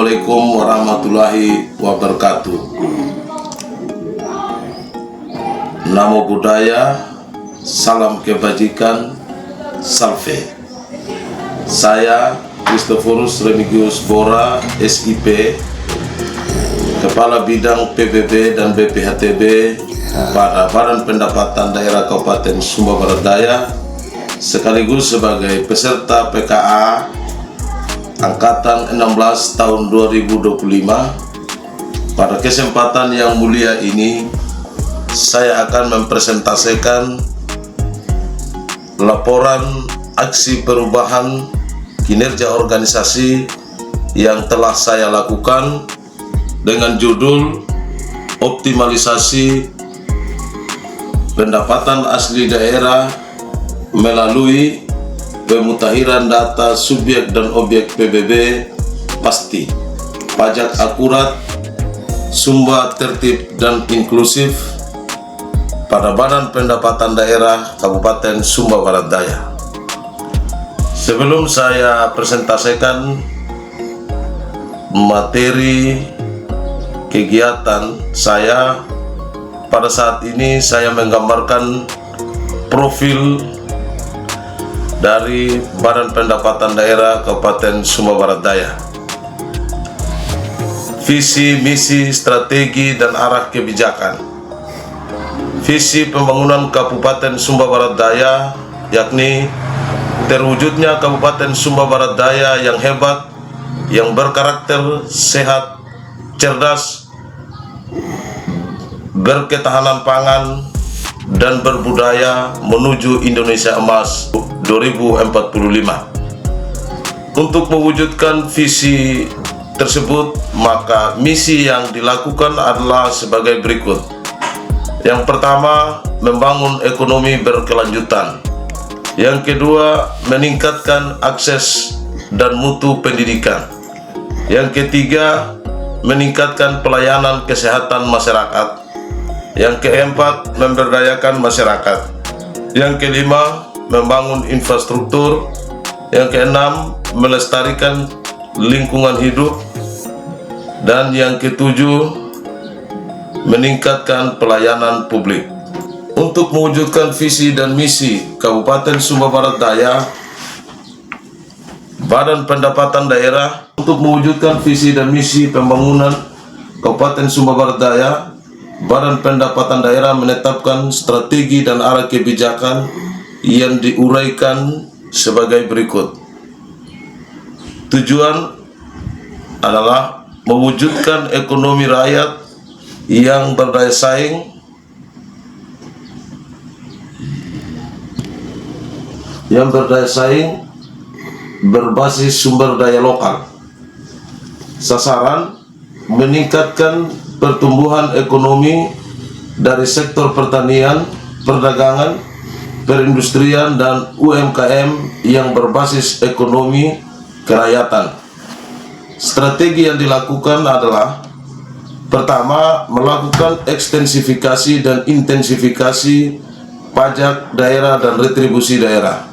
Assalamualaikum warahmatullahi wabarakatuh. Namo Buddhaya, salam kebajikan, salve. Saya Christophorus Remigius Bora, SIP, Kepala Bidang PBB dan BPHTB pada Badan Pendapatan Daerah Kabupaten Sumba Barat Daya, sekaligus sebagai peserta PKA Angkatan 16 tahun 2025. Pada kesempatan yang mulia ini, saya akan mempresentasikan laporan aksi perubahan kinerja organisasi yang telah saya lakukan dengan judul optimalisasi pendapatan asli daerah melalui pemutahiran data subjek dan objek PBB pasti, pajak akurat, Sumba tertib dan inklusif pada Badan Pendapatan Daerah Kabupaten Sumba Barat Daya. Sebelum saya presentasikan materi kegiatan saya, pada saat ini saya menggambarkan profil dari Badan Pendapatan Daerah Kabupaten Sumba Barat Daya. Visi, misi, strategi, dan arah kebijakan. Visi pembangunan Kabupaten Sumba Barat Daya yakni terwujudnya Kabupaten Sumba Barat Daya yang hebat, yang berkarakter sehat, cerdas, berketahanan pangan, dan berbudaya menuju Indonesia Emas 2045. Untuk mewujudkan visi tersebut, maka misi yang dilakukan adalah sebagai berikut. Yang pertama, membangun ekonomi berkelanjutan. Yang kedua, meningkatkan akses dan mutu pendidikan. Yang ketiga, meningkatkan pelayanan kesehatan masyarakat. Yang keempat, memberdayakan masyarakat. Yang kelima, membangun infrastruktur. Yang keenam, melestarikan lingkungan hidup. Dan yang ketujuh, meningkatkan pelayanan publik. Untuk mewujudkan visi dan misi Kabupaten Sumba Barat Daya, Badan Pendapatan Daerah, untuk mewujudkan visi dan misi pembangunan Kabupaten Sumba Barat Daya, Badan Pendapatan Daerah menetapkan strategi dan arah kebijakan yang diuraikan sebagai berikut. Tujuan adalah mewujudkan ekonomi rakyat yang berdaya saing, berbasis sumber daya lokal. Sasaran meningkatkan pertumbuhan ekonomi dari sektor pertanian, perdagangan, perindustrian, dan UMKM yang berbasis ekonomi kerakyatan. Strategi yang dilakukan adalah: pertama, melakukan ekstensifikasi dan intensifikasi pajak daerah dan retribusi daerah.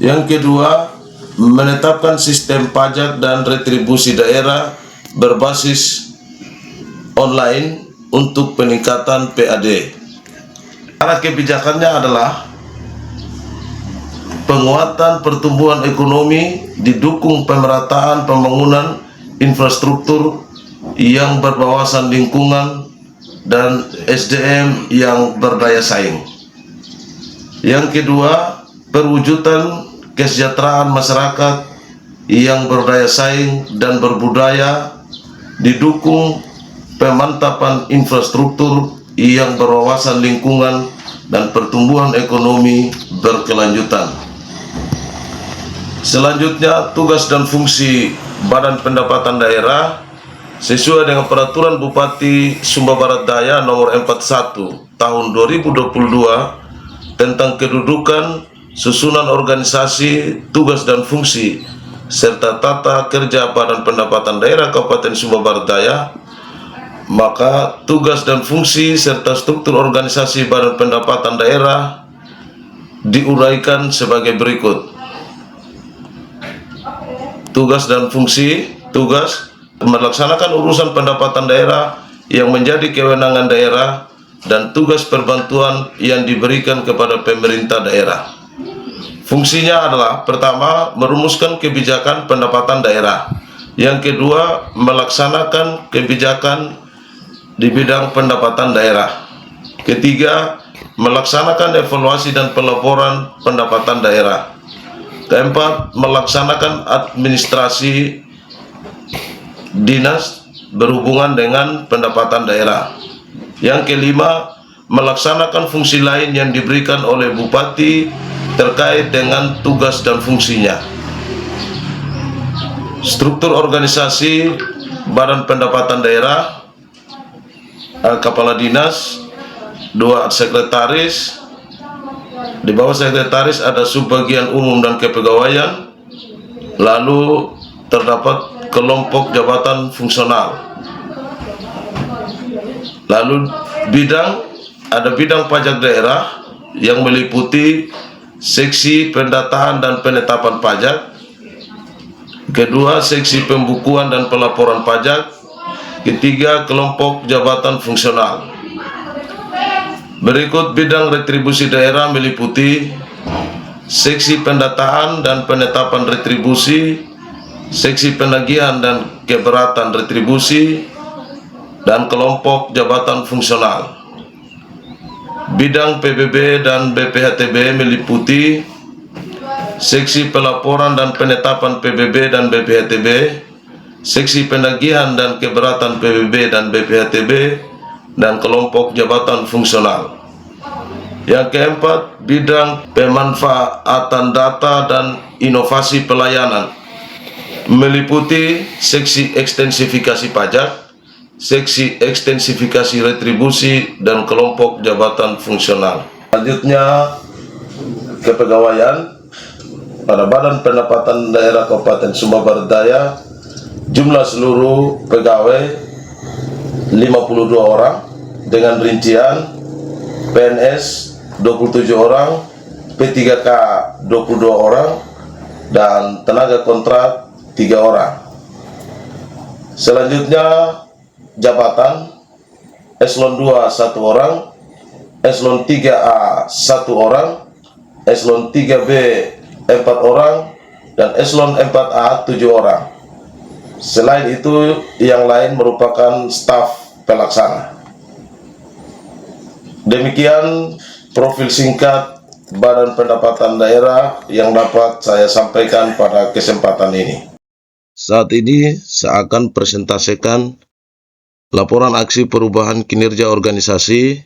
Yang kedua, menetapkan sistem pajak dan retribusi daerah berbasis online untuk peningkatan PAD. Arah kebijakannya adalah penguatan pertumbuhan ekonomi didukung pemerataan pembangunan infrastruktur yang berwawasan lingkungan dan SDM yang berdaya saing. Yang kedua, perwujudan kesejahteraan masyarakat yang berdaya saing dan berbudaya didukung pemantapan infrastruktur yang berwawasan lingkungan dan pertumbuhan ekonomi berkelanjutan. Selanjutnya, tugas dan fungsi Badan Pendapatan Daerah sesuai dengan Peraturan Bupati Sumba Barat Daya nomor 41 tahun 2022 tentang kedudukan, susunan organisasi, tugas dan fungsi, serta tata kerja Badan Pendapatan Daerah Kabupaten Sumba Barat Daya, maka tugas dan fungsi serta struktur organisasi Badan Pendapatan Daerah diuraikan sebagai berikut. Tugas dan fungsi. Tugas melaksanakan urusan pendapatan daerah yang menjadi kewenangan daerah dan tugas perbantuan yang diberikan kepada pemerintah daerah. Fungsinya adalah pertama, merumuskan kebijakan pendapatan daerah. Yang kedua, melaksanakan kebijakan di bidang pendapatan daerah. Ketiga, melaksanakan evaluasi dan pelaporan pendapatan daerah. Keempat, melaksanakan administrasi dinas berhubungan dengan pendapatan daerah. Yang kelima, melaksanakan fungsi lain yang diberikan oleh bupati terkait dengan tugas dan fungsinya. Struktur organisasi Badan Pendapatan Daerah, Kepala Dinas, 2 sekretaris. Di bawah sekretaris ada subbagian umum dan kepegawaian. Lalu terdapat kelompok jabatan fungsional. Lalu ada bidang pajak daerah yang meliputi seksi pendataan dan penetapan pajak. Kedua, seksi pembukuan dan pelaporan pajak. Ketiga, kelompok jabatan fungsional. Berikut bidang retribusi daerah meliputi seksi pendataan dan penetapan retribusi, seksi penagihan dan keberatan retribusi, dan kelompok jabatan fungsional. Bidang PBB dan BPHTB meliputi seksi pelaporan dan penetapan PBB dan BPHTB, seksi penagihan dan keberatan PBB dan BPHTB, dan kelompok jabatan fungsional. Yang keempat, bidang pemanfaatan data dan inovasi pelayanan meliputi seksi ekstensifikasi pajak, seksi ekstensifikasi retribusi, dan kelompok jabatan fungsional. Selanjutnya, kepegawaian. Pada Badan Pendapatan Daerah Kabupaten Sumba Barat Daya, jumlah seluruh pegawai 52 orang, dengan rincian PNS 27 orang, P3K 22 orang, dan tenaga kontrak 3 orang. Selanjutnya, jabatan eselon 2 1 orang, eselon 3A 1 orang, eselon 3B 4 orang, dan eselon 4A 7 orang. Selain itu, yang lain merupakan staf pelaksana. Demikian profil singkat Badan Pendapatan Daerah yang dapat saya sampaikan pada kesempatan ini. Saat ini saya akan presentasikan laporan aksi perubahan kinerja organisasi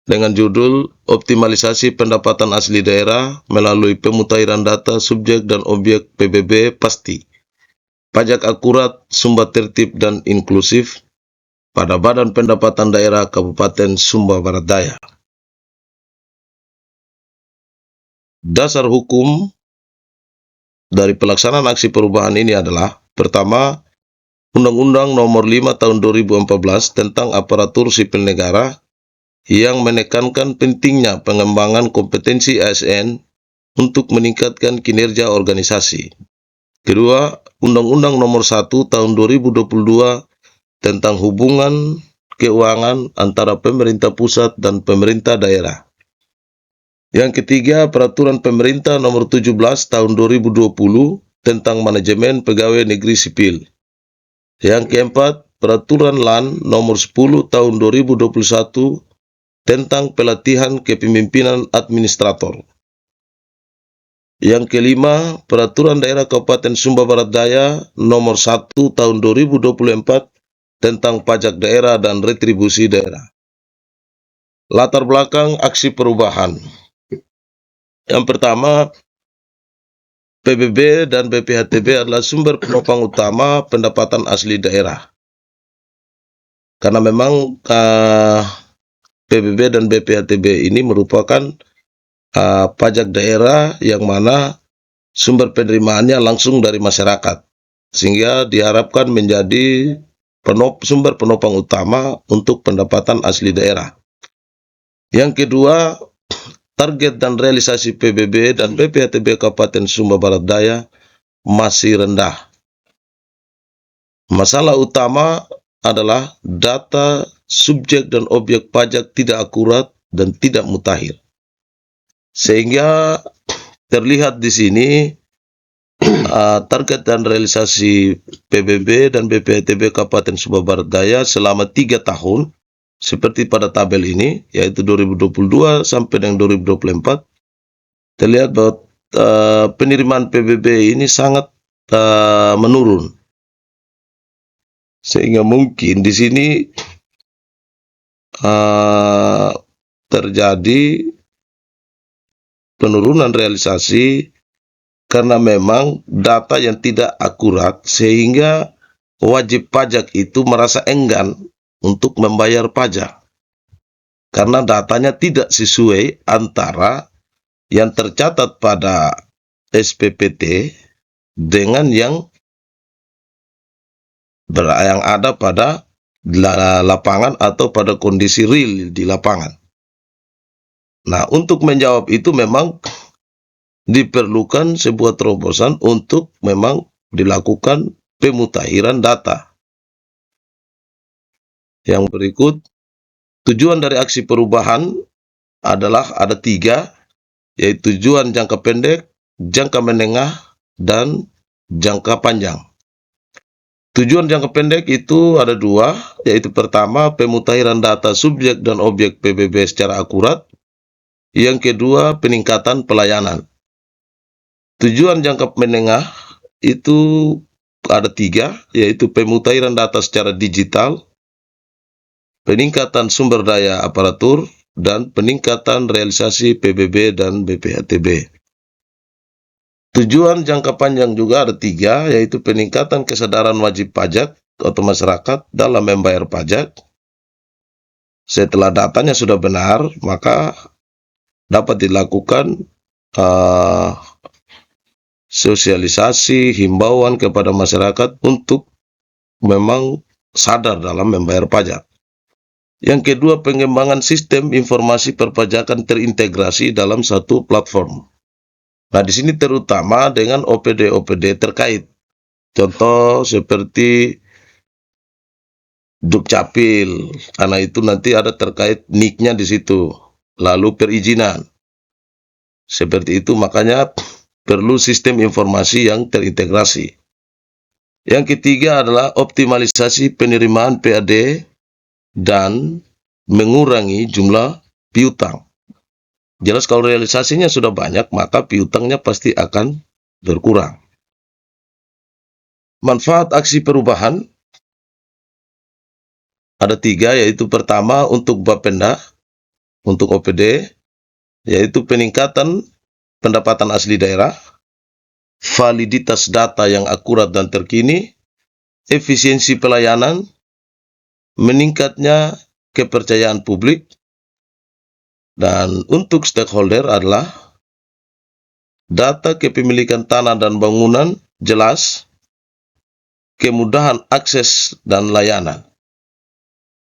dengan judul Optimalisasi Pendapatan Asli Daerah melalui pemutahiran data subjek dan objek PBB pasti, pajak akurat, sumber tertib dan inklusif pada Badan Pendapatan Daerah Kabupaten Sumba Barat Daya. Dasar hukum dari pelaksanaan aksi perubahan ini adalah: pertama, Undang-Undang Nomor 5 Tahun 2014 tentang Aparatur Sipil Negara yang menekankan pentingnya pengembangan kompetensi ASN untuk meningkatkan kinerja organisasi. Kedua, Undang-Undang Nomor 1 Tahun 2022 tentang hubungan keuangan antara pemerintah pusat dan pemerintah daerah. Yang ketiga, Peraturan Pemerintah Nomor 17 Tahun 2020 tentang manajemen pegawai negeri sipil. Yang keempat, Peraturan LAN Nomor 10 Tahun 2021 tentang pelatihan kepemimpinan administrator. Yang kelima, Peraturan Daerah Kabupaten Sumba Barat Daya Nomor 1 Tahun 2024 tentang pajak daerah dan retribusi daerah. Latar belakang aksi perubahan. Yang pertama, PBB dan BPHTB adalah sumber penopang utama pendapatan asli daerah. Karena memang PBB dan BPHTB ini merupakan pajak daerah yang mana sumber penerimaannya langsung dari masyarakat, sehingga diharapkan menjadi sumber penopang utama untuk pendapatan asli daerah. Yang kedua, target dan realisasi PBB dan BPHTB Kabupaten Sumba Barat Daya masih rendah. Masalah utama adalah data subjek dan objek pajak tidak akurat dan tidak mutakhir. Sehingga terlihat di sini target dan realisasi PBB dan BPHTB Kabupaten Sumba Barat Daya selama 3 tahun seperti pada tabel ini, yaitu 2022 sampai dengan 2024. Terlihat bahwa penerimaan PBB ini sangat menurun. Sehingga mungkin di sini terjadi penurunan realisasi karena memang data yang tidak akurat, sehingga wajib pajak itu merasa enggan untuk membayar pajak karena datanya tidak sesuai antara yang tercatat pada SPPT dengan yang ada pada lapangan atau pada kondisi real di lapangan. Nah, untuk menjawab itu memang diperlukan sebuah terobosan untuk memang dilakukan pemutakhiran data. Yang berikut, tujuan dari aksi perubahan adalah ada 3, yaitu tujuan jangka pendek, jangka menengah, dan jangka panjang. Tujuan jangka pendek itu ada 2, yaitu pertama, pemutakhiran data subjek dan objek PBB secara akurat. Yang kedua, peningkatan pelayanan. Tujuan jangka menengah itu ada 3, yaitu pemutakhiran data secara digital, peningkatan sumber daya aparatur, dan peningkatan realisasi PBB dan BPHTB. Tujuan jangka panjang juga ada 3, yaitu peningkatan kesadaran wajib pajak atau masyarakat dalam membayar pajak. Setelah datanya sudah benar, maka dapat dilakukan sosialisasi, himbauan kepada masyarakat untuk memang sadar dalam membayar pajak. Yang kedua, pengembangan sistem informasi perpajakan terintegrasi dalam satu platform. Nah, di sini terutama dengan OPD-OPD terkait. Contoh seperti Dukcapil, karena itu nanti ada terkait NIK-nya di situ. Lalu perizinan. Seperti itu, makanya perlu sistem informasi yang terintegrasi. Yang ketiga adalah optimalisasi penerimaan PAD dan mengurangi jumlah piutang. Jelas kalau realisasinya sudah banyak, maka piutangnya pasti akan berkurang. Manfaat aksi perubahan ada 3, yaitu pertama untuk Bapenda, untuk OPD, yaitu peningkatan pendapatan asli daerah, validitas data yang akurat dan terkini, efisiensi pelayanan, meningkatnya kepercayaan publik, dan untuk stakeholder adalah data kepemilikan tanah dan bangunan jelas, kemudahan akses dan layanan,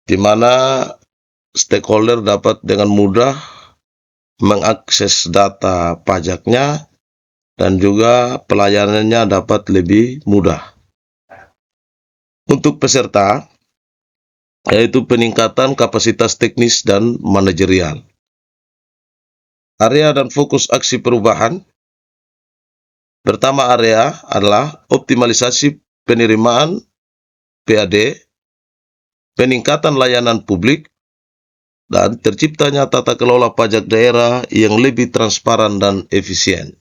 di mana stakeholder dapat dengan mudah mengakses data pajaknya dan juga pelayanannya dapat lebih mudah. Untuk peserta, yaitu peningkatan kapasitas teknis dan manajerial. Area dan fokus aksi perubahan. Pertama area adalah optimalisasi penerimaan PAD, peningkatan layanan publik, dan terciptanya tata kelola pajak daerah yang lebih transparan dan efisien.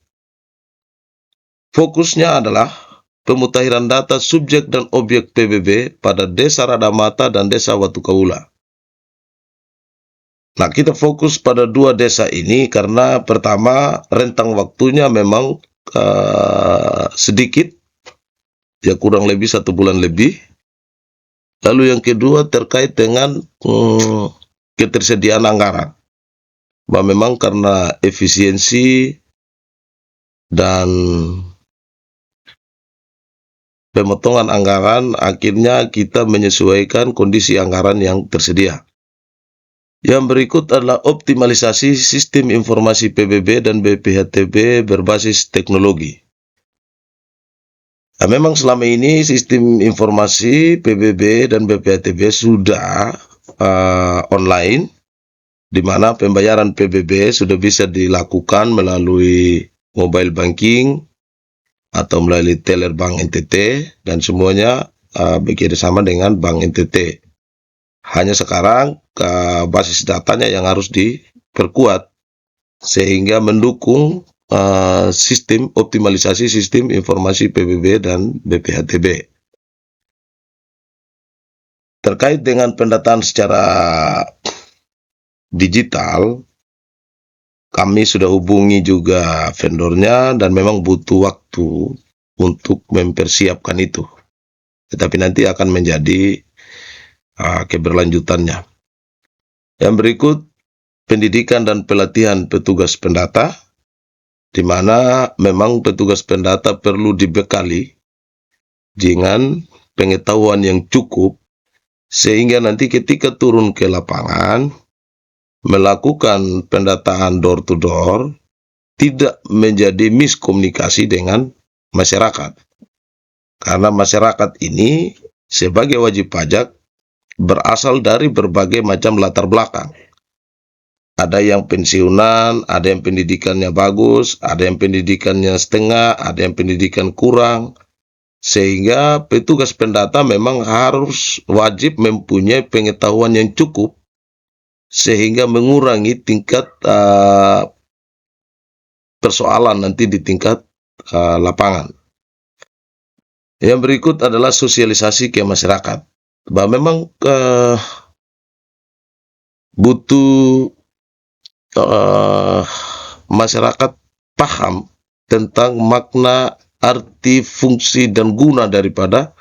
Fokusnya adalah pemutakhiran data subjek dan objek PBB pada Desa Radamata dan Desa Watu Kaula. Nah, kita fokus pada 2 desa ini karena pertama rentang waktunya memang sedikit, ya kurang lebih 1 bulan lebih. Lalu yang kedua terkait dengan ketersediaan anggaran. Bahwa memang karena efisiensi dan pemotongan anggaran, akhirnya kita menyesuaikan kondisi anggaran yang tersedia. Yang berikut adalah optimalisasi sistem informasi PBB dan BPHTB berbasis teknologi. Nah, memang selama ini sistem informasi PBB dan BPHTB sudah online, di mana pembayaran PBB sudah bisa dilakukan melalui mobile banking atau melalui teller Bank NTT, dan semuanya bekerjasama dengan Bank NTT. Hanya sekarang basis datanya yang harus diperkuat sehingga mendukung optimalisasi sistem informasi PBB dan BPHTB. Terkait dengan pendataan secara digital, kami sudah hubungi juga vendornya dan memang butuh waktu untuk mempersiapkan itu. Tetapi nanti akan menjadi keberlanjutannya. Yang berikut, pendidikan dan pelatihan petugas pendata, di mana memang petugas pendata perlu dibekali dengan pengetahuan yang cukup, sehingga nanti ketika turun ke lapangan, melakukan pendataan door to door, tidak menjadi miskomunikasi dengan masyarakat. Karena masyarakat ini sebagai wajib pajak berasal dari berbagai macam latar belakang. Ada yang pensiunan, ada yang pendidikannya bagus, ada yang pendidikannya setengah, ada yang pendidikan kurang. Sehingga petugas pendata memang harus wajib mempunyai pengetahuan yang cukup, sehingga mengurangi tingkat persoalan nanti di tingkat lapangan. Yang berikut adalah sosialisasi ke masyarakat. Bahwa memang butuh masyarakat paham tentang makna, arti, fungsi, dan guna daripada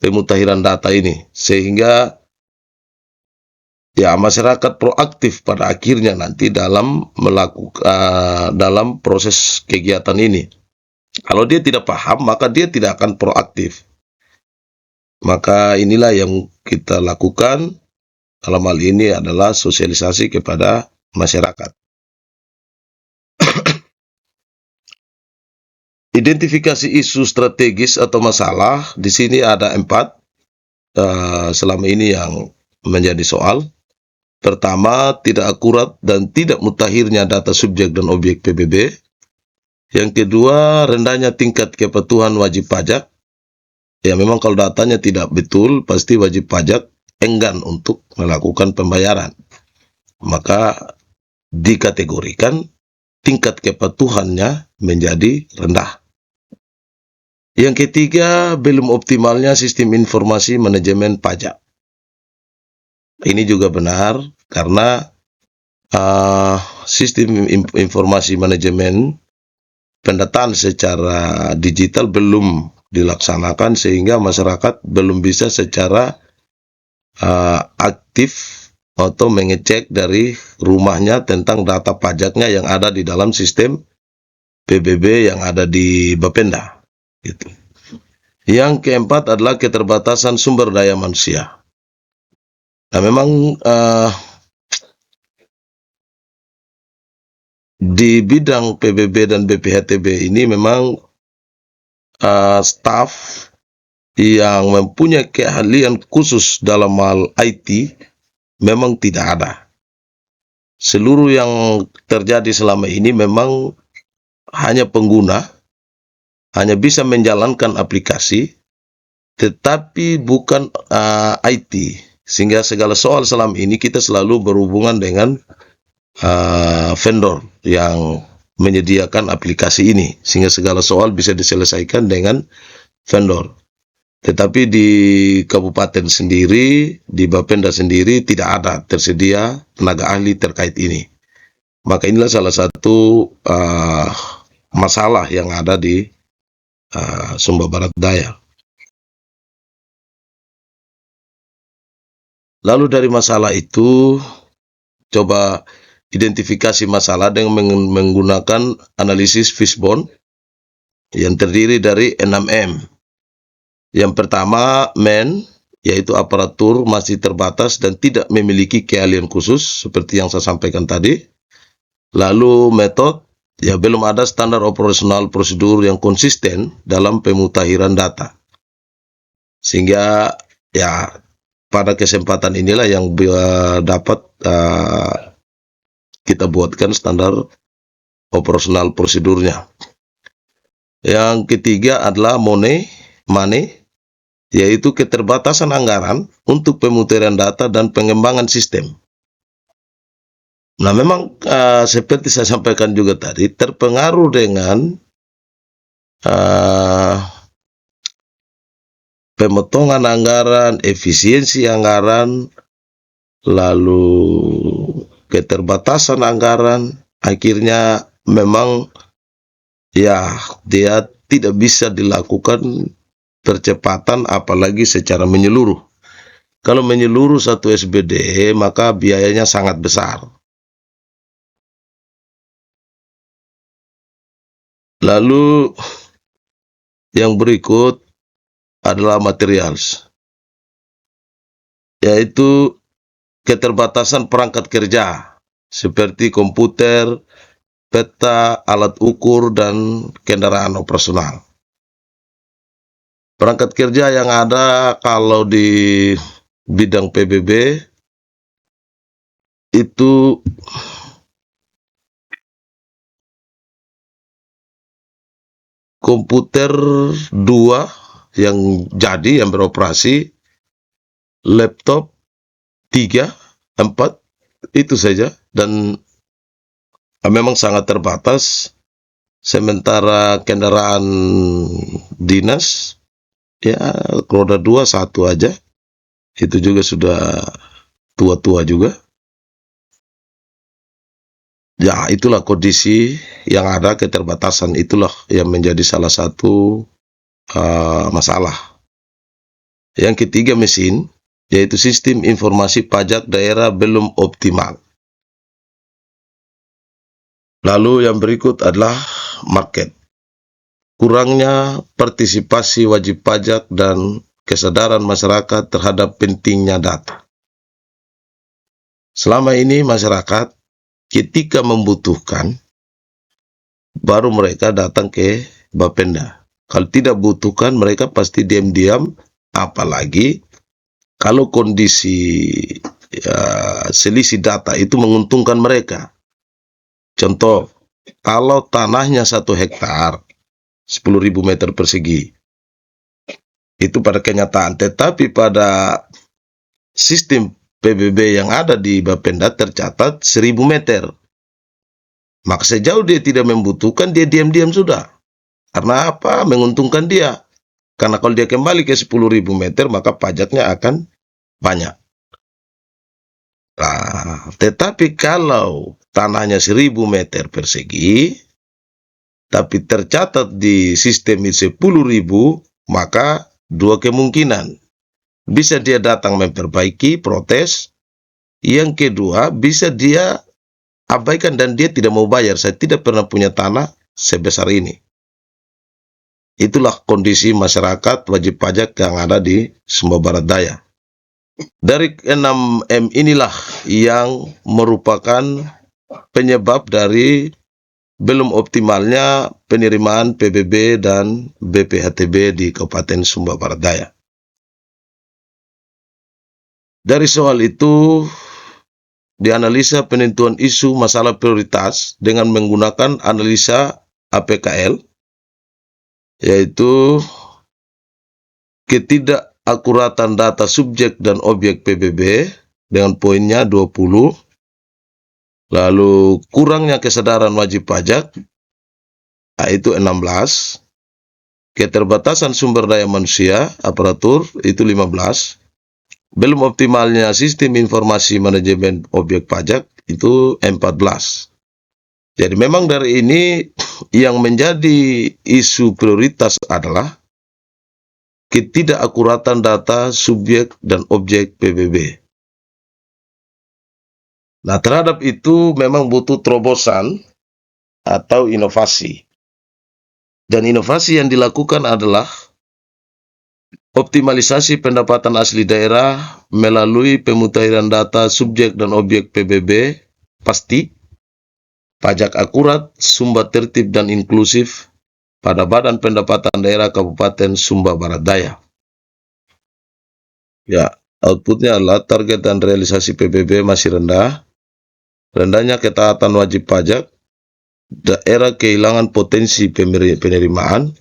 pemutahiran data ini, sehingga masyarakat proaktif pada akhirnya nanti dalam melakukan dalam proses kegiatan ini. Kalau dia tidak paham, maka dia tidak akan proaktif. Maka inilah yang kita lakukan dalam hal ini adalah sosialisasi kepada masyarakat. Identifikasi isu strategis atau masalah, di sini ada 4 selama ini yang menjadi soal. Pertama, tidak akurat dan tidak mutakhirnya data subjek dan objek PBB. Yang kedua, rendahnya tingkat kepatuhan wajib pajak. Ya, memang kalau datanya tidak betul, pasti wajib pajak enggan untuk melakukan pembayaran. Maka dikategorikan tingkat kepatuhannya menjadi rendah. Yang ketiga, belum optimalnya sistem informasi manajemen pajak. Ini juga benar karena sistem informasi manajemen pendataan secara digital belum dilaksanakan, sehingga masyarakat belum bisa secara aktif atau mengecek dari rumahnya tentang data pajaknya yang ada di dalam sistem PBB yang ada di Bapenda. Gitu. Yang keempat adalah keterbatasan sumber daya manusia. Nah, memang di bidang PBB dan BPHTB ini memang staf yang mempunyai keahlian khusus dalam hal IT memang tidak ada. Seluruh yang terjadi selama ini memang hanya pengguna, hanya bisa menjalankan aplikasi, tetapi bukan IT. Sehingga segala soal selama ini kita selalu berhubungan dengan vendor yang menyediakan aplikasi ini, sehingga segala soal bisa diselesaikan dengan vendor. Tetapi di kabupaten sendiri, di Bapenda sendiri tidak ada tersedia tenaga ahli terkait ini. Maka inilah salah satu masalah yang ada di Sumba Barat Daya. Lalu dari masalah itu, coba identifikasi masalah dengan menggunakan analisis fishbone yang terdiri dari 6M. Yang pertama, man, yaitu aparatur masih terbatas dan tidak memiliki keahlian khusus, seperti yang saya sampaikan tadi. Lalu method, ya belum ada standar operasional prosedur yang konsisten dalam pemutahiran data. Sehingga ya pada kesempatan inilah yang dapat kita buatkan standar operasional prosedurnya. Yang ketiga adalah money, yaitu keterbatasan anggaran untuk pemutahiran data dan pengembangan sistem. Nah, memang seperti saya sampaikan juga tadi, terpengaruh dengan pemotongan anggaran, efisiensi anggaran, lalu keterbatasan anggaran, akhirnya memang ya dia tidak bisa dilakukan percepatan apalagi secara menyeluruh. Kalau menyeluruh satu SBD maka biayanya sangat besar. Lalu yang berikut adalah materials, yaitu keterbatasan perangkat kerja seperti komputer, peta, alat ukur, dan kendaraan operasional. Perangkat kerja yang ada kalau di bidang PBB itu komputer 2 yang beroperasi, laptop 3, 4, itu saja, dan memang sangat terbatas. Sementara kendaraan dinas ya roda 2 1 aja, itu juga sudah tua-tua juga. Ya, itulah kondisi yang ada, keterbatasan itulah yang menjadi salah satu masalah. Yang ketiga mesin, yaitu sistem informasi pajak daerah belum optimal. Lalu yang berikut adalah market. Kurangnya partisipasi wajib pajak dan kesadaran masyarakat terhadap pentingnya data. Selama ini masyarakat ketika membutuhkan, baru mereka datang ke Bapenda. Kalau tidak butuhkan, mereka pasti diam-diam, apalagi kalau kondisi selisih data itu menguntungkan mereka. Contoh, kalau tanahnya 1 hektar, 10.000 meter persegi, itu pada kenyataan, tetapi pada sistem PBB yang ada di Bapenda tercatat 1.000 meter. Maka sejauh dia tidak membutuhkan, dia diam-diam sudah. Karena apa? Menguntungkan dia. Karena kalau dia kembali ke 10.000 meter, maka pajaknya akan banyak. Nah, tetapi kalau tanahnya 1.000 meter persegi, tapi tercatat di sistem 10.000, maka 2 kemungkinan. Bisa dia datang memperbaiki, protes. Yang kedua, bisa dia abaikan dan dia tidak mau bayar. Saya tidak pernah punya tanah sebesar ini. Itulah kondisi masyarakat wajib pajak yang ada di Sumba Barat Daya. Dari 6M inilah yang merupakan penyebab dari belum optimalnya penerimaan PBB dan BPHTB di Kabupaten Sumba Barat Daya. Dari soal itu, dianalisa penentuan isu masalah prioritas dengan menggunakan analisa APKL, yaitu ketidakakuratan data subjek dan objek PBB dengan poinnya 20, lalu kurangnya kesadaran wajib pajak, yaitu 16, keterbatasan sumber daya manusia, aparatur, itu 15, belum optimalnya sistem informasi manajemen objek pajak, itu 14. Jadi memang dari ini yang menjadi isu prioritas adalah ketidakakuratan data subjek dan objek PBB. Nah, terhadap itu memang butuh terobosan atau inovasi. Dan inovasi yang dilakukan adalah optimalisasi pendapatan asli daerah melalui pemutahiran data subjek dan objek PBB pasti, pajak akurat, sumber tertib dan inklusif pada Badan Pendapatan Daerah Kabupaten Sumba Barat Daya. Ya, outputnya adalah target dan realisasi PBB masih rendah, rendahnya ketaatan wajib pajak, daerah kehilangan potensi penerimaan,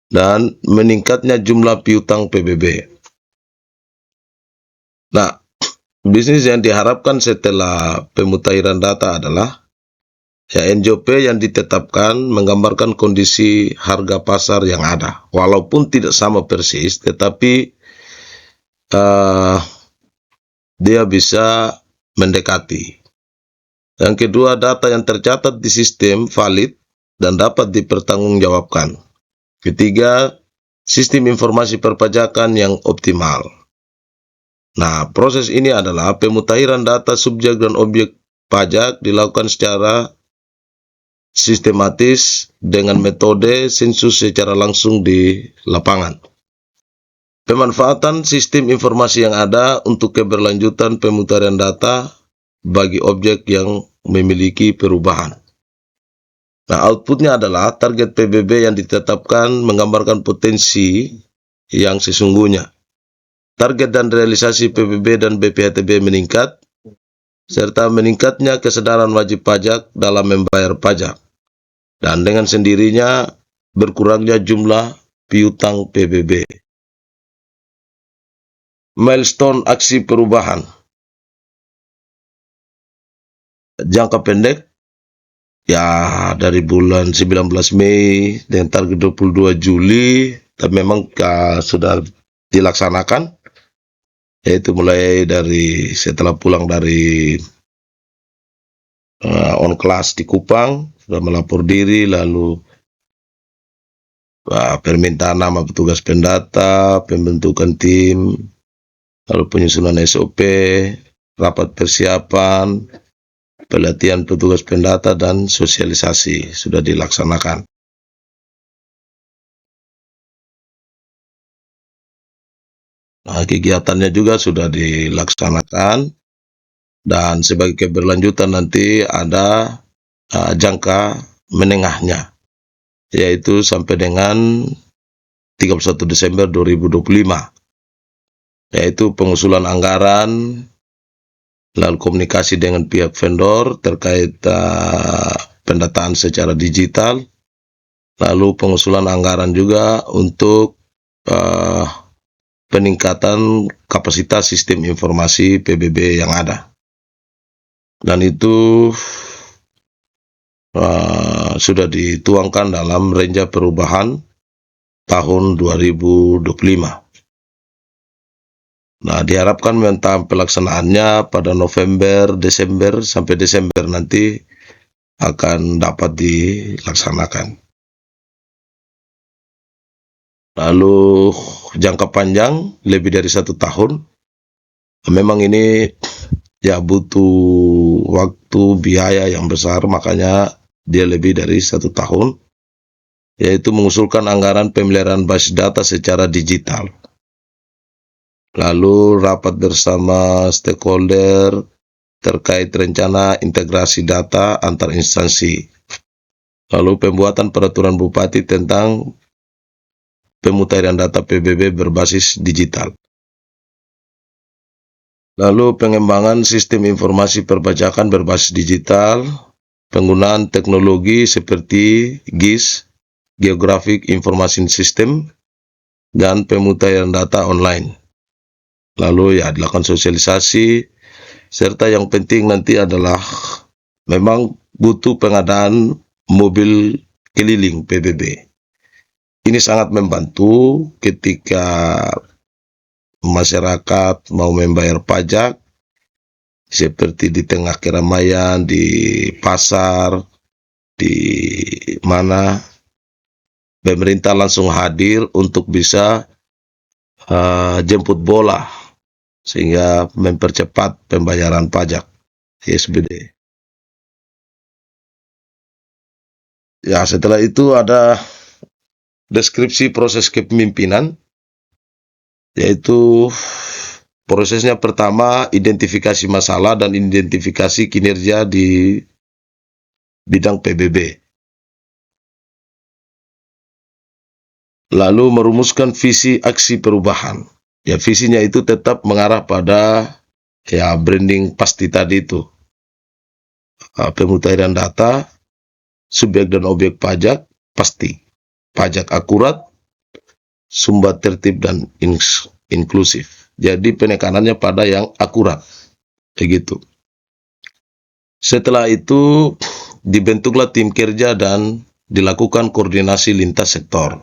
dan meningkatnya jumlah piutang PBB. Nah, bisnis yang diharapkan setelah pemutahiran data adalah NJOP yang ditetapkan menggambarkan kondisi harga pasar yang ada. Walaupun tidak sama persis, tetapi dia bisa mendekati. Yang kedua, data yang tercatat di sistem valid dan dapat dipertanggungjawabkan. Ketiga, sistem informasi perpajakan yang optimal. Nah, proses ini adalah pemutahiran data subjek dan objek pajak dilakukan secara sistematis dengan metode sensus secara langsung di lapangan. Pemanfaatan sistem informasi yang ada untuk keberlanjutan pemutahiran data bagi objek yang memiliki perubahan. Nah, outputnya adalah target PBB yang ditetapkan menggambarkan potensi yang sesungguhnya. Target dan realisasi PBB dan BPHTB meningkat, serta meningkatnya kesadaran wajib pajak dalam membayar pajak. Dan dengan sendirinya berkurangnya jumlah piutang PBB. Milestone aksi perubahan. Jangka pendek, ya dari bulan 19 Mei dengan target 22 Juli, tapi memang sudah dilaksanakan. Yaitu mulai dari setelah pulang dari on class di Kupang, sudah melapor diri, lalu permintaan nama petugas pendata, pembentukan tim, lalu penyusunan SOP, rapat persiapan, pelatihan petugas pendata, dan sosialisasi sudah dilaksanakan. Nah, kegiatannya juga sudah dilaksanakan, dan sebagai keberlanjutan nanti ada jangka menengahnya, yaitu sampai dengan 31 Desember 2025, yaitu pengusulan anggaran, lalu komunikasi dengan pihak vendor terkait pendataan secara digital, lalu pengusulan anggaran juga untuk peningkatan kapasitas sistem informasi PBB yang ada. Dan itu sudah dituangkan dalam renja perubahan tahun 2025. Nah, diharapkan tahap pelaksanaannya pada November, Desember, sampai Desember nanti akan dapat dilaksanakan. Lalu jangka panjang lebih dari 1 tahun. Memang ini ya butuh waktu, biaya yang besar, makanya dia lebih dari 1 tahun, yaitu mengusulkan anggaran pemeliharaan basis data secara digital. Lalu rapat bersama stakeholder terkait rencana integrasi data antar instansi. Lalu pembuatan peraturan bupati tentang pemutahiran data PBB berbasis digital. Lalu pengembangan sistem informasi perpajakan berbasis digital, penggunaan teknologi seperti GIS, Geographic Information System, dan pemutahiran data online. Lalu ya dilakukan sosialisasi, serta yang penting nanti adalah memang butuh pengadaan mobil keliling PBB. Ini sangat membantu ketika masyarakat mau membayar pajak, seperti di tengah keramaian, di pasar, di mana pemerintah langsung hadir untuk bisa jemput bola, sehingga mempercepat pembayaran pajak SBD. Ya, setelah itu ada deskripsi proses kepemimpinan, yaitu prosesnya pertama identifikasi masalah dan identifikasi kinerja di bidang PBB. Lalu merumuskan visi aksi perubahan. Ya, visinya itu tetap mengarah pada branding pasti tadi itu. Pemutahiran data, subjek dan objek pajak pasti. Pajak akurat, sumber tertib dan inklusif. Jadi penekanannya pada yang akurat. Begitu. Setelah itu dibentuklah tim kerja dan dilakukan koordinasi lintas sektor.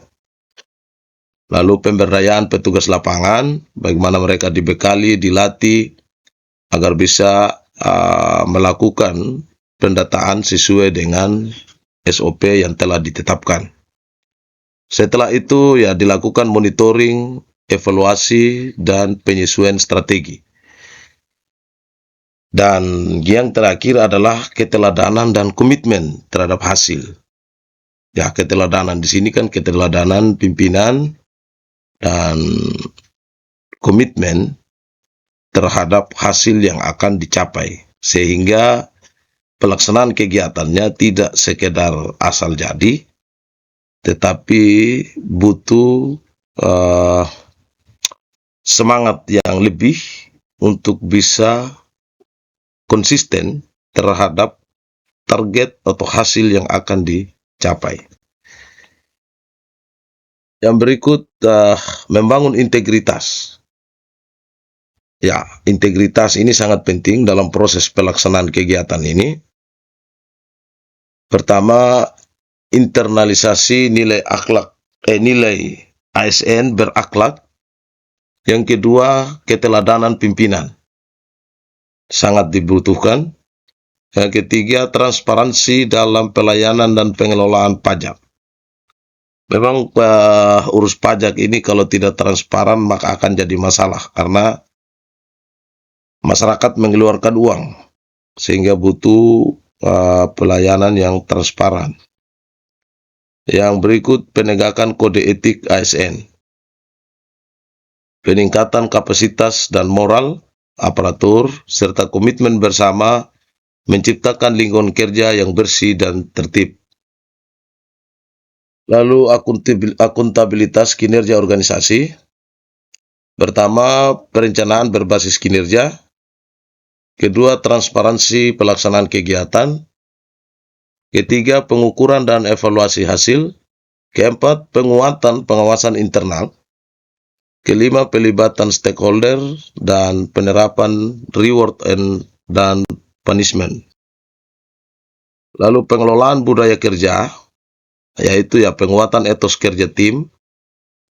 Lalu pemberdayaan petugas lapangan, bagaimana mereka dibekali, dilatih, agar bisa melakukan pendataan sesuai dengan SOP yang telah ditetapkan. Setelah itu ya dilakukan monitoring, evaluasi, dan penyesuaian strategi. Dan yang terakhir adalah keteladanan dan komitmen terhadap hasil. Ya, keteladanan di sini kan keteladanan pimpinan dan komitmen terhadap hasil yang akan dicapai, sehingga pelaksanaan kegiatannya tidak sekedar asal jadi, tetapi butuh semangat yang lebih untuk bisa konsisten terhadap target atau hasil yang akan dicapai. Yang berikut, membangun integritas. Ya, integritas ini sangat penting dalam proses pelaksanaan kegiatan ini. Pertama, internalisasi nilai ASN berakhlak. Yang kedua, keteladanan pimpinan. Sangat dibutuhkan. Yang ketiga, transparansi dalam pelayanan dan pengelolaan pajak. Memang urus pajak ini kalau tidak transparan maka akan jadi masalah, karena masyarakat mengeluarkan uang sehingga butuh pelayanan yang transparan. Yang berikut, penegakan kode etik ASN, peningkatan kapasitas dan moral aparatur, serta komitmen bersama menciptakan lingkungan kerja yang bersih dan tertib. Lalu akuntabilitas kinerja organisasi. Pertama, perencanaan berbasis kinerja. Kedua, transparansi pelaksanaan kegiatan. Ketiga, pengukuran dan evaluasi hasil. Keempat, penguatan pengawasan internal. Kelima, pelibatan stakeholder dan penerapan reward dan punishment. Lalu pengelolaan budaya kerja, yaitu penguatan etos kerja tim,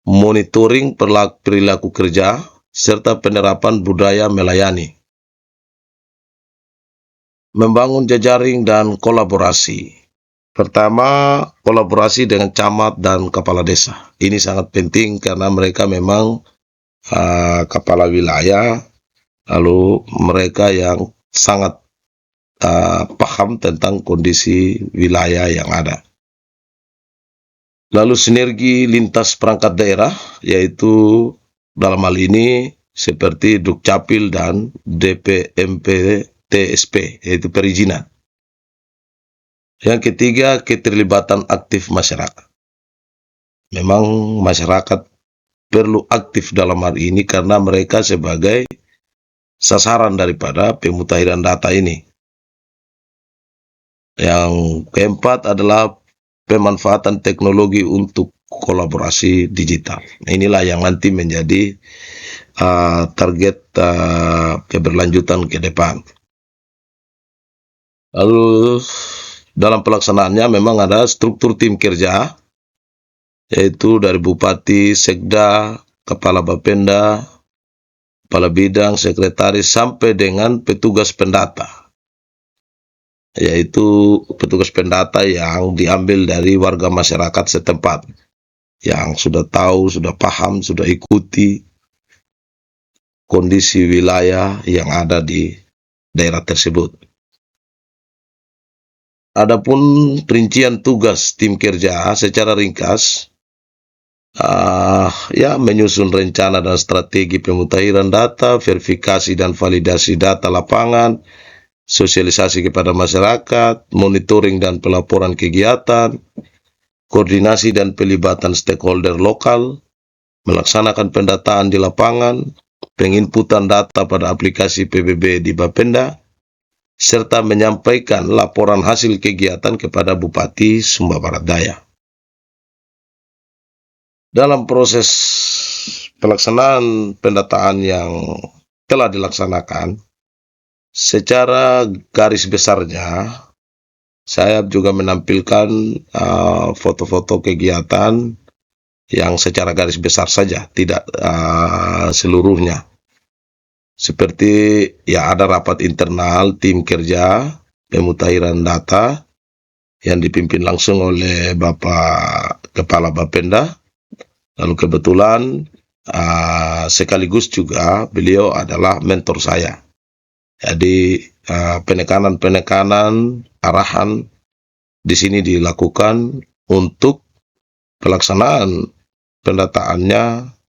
monitoring perilaku kerja, serta penerapan budaya melayani. Membangun jejaring dan kolaborasi. Pertama, kolaborasi dengan camat dan kepala desa. Ini sangat penting karena mereka memang kepala wilayah, lalu mereka yang sangat paham tentang kondisi wilayah yang ada. Lalu sinergi lintas perangkat daerah, yaitu dalam hal ini seperti Dukcapil dan DPMP TSP, yaitu perizinan. Yang ketiga, keterlibatan aktif masyarakat. Memang masyarakat perlu aktif dalam hal ini karena mereka sebagai sasaran daripada pemutahiran data ini. Yang keempat adalah pemanfaatan teknologi untuk kolaborasi digital. Inilah yang nanti menjadi target keberlanjutan ke depan. Lalu dalam pelaksanaannya memang ada struktur tim kerja, yaitu dari Bupati, Sekda, Kepala Bapenda, Kepala Bidang, Sekretaris, sampai dengan petugas pendata. Yaitu petugas pendata yang diambil dari warga masyarakat setempat, yang sudah tahu, sudah paham, sudah ikuti kondisi wilayah yang ada di daerah tersebut. Adapun rincian tugas tim kerja secara ringkas, menyusun rencana dan strategi pemutahiran data, verifikasi dan validasi data lapangan, sosialisasi kepada masyarakat, monitoring dan pelaporan kegiatan, koordinasi dan pelibatan stakeholder lokal, melaksanakan pendataan di lapangan, penginputan data pada aplikasi PBB di Bapenda, serta menyampaikan laporan hasil kegiatan kepada Bupati Sumba Barat Daya. Dalam proses pelaksanaan pendataan yang telah dilaksanakan, secara garis besarnya, saya juga menampilkan foto-foto kegiatan yang secara garis besar saja, tidak seluruhnya. Seperti ya ada rapat internal tim kerja pemutahiran data yang dipimpin langsung oleh Bapak Kepala Bapenda. Lalu kebetulan sekaligus juga beliau adalah mentor saya. Jadi penekanan arahan di sini dilakukan untuk pelaksanaan pendataannya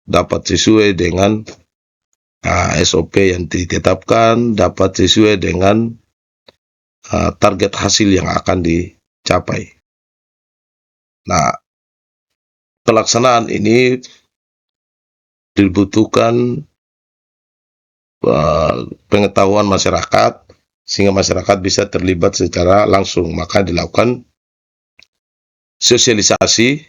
dapat sesuai dengan SOP yang ditetapkan, dapat sesuai dengan target hasil yang akan dicapai. Nah, pelaksanaan ini dibutuhkan pengetahuan masyarakat sehingga masyarakat bisa terlibat secara langsung, maka dilakukan sosialisasi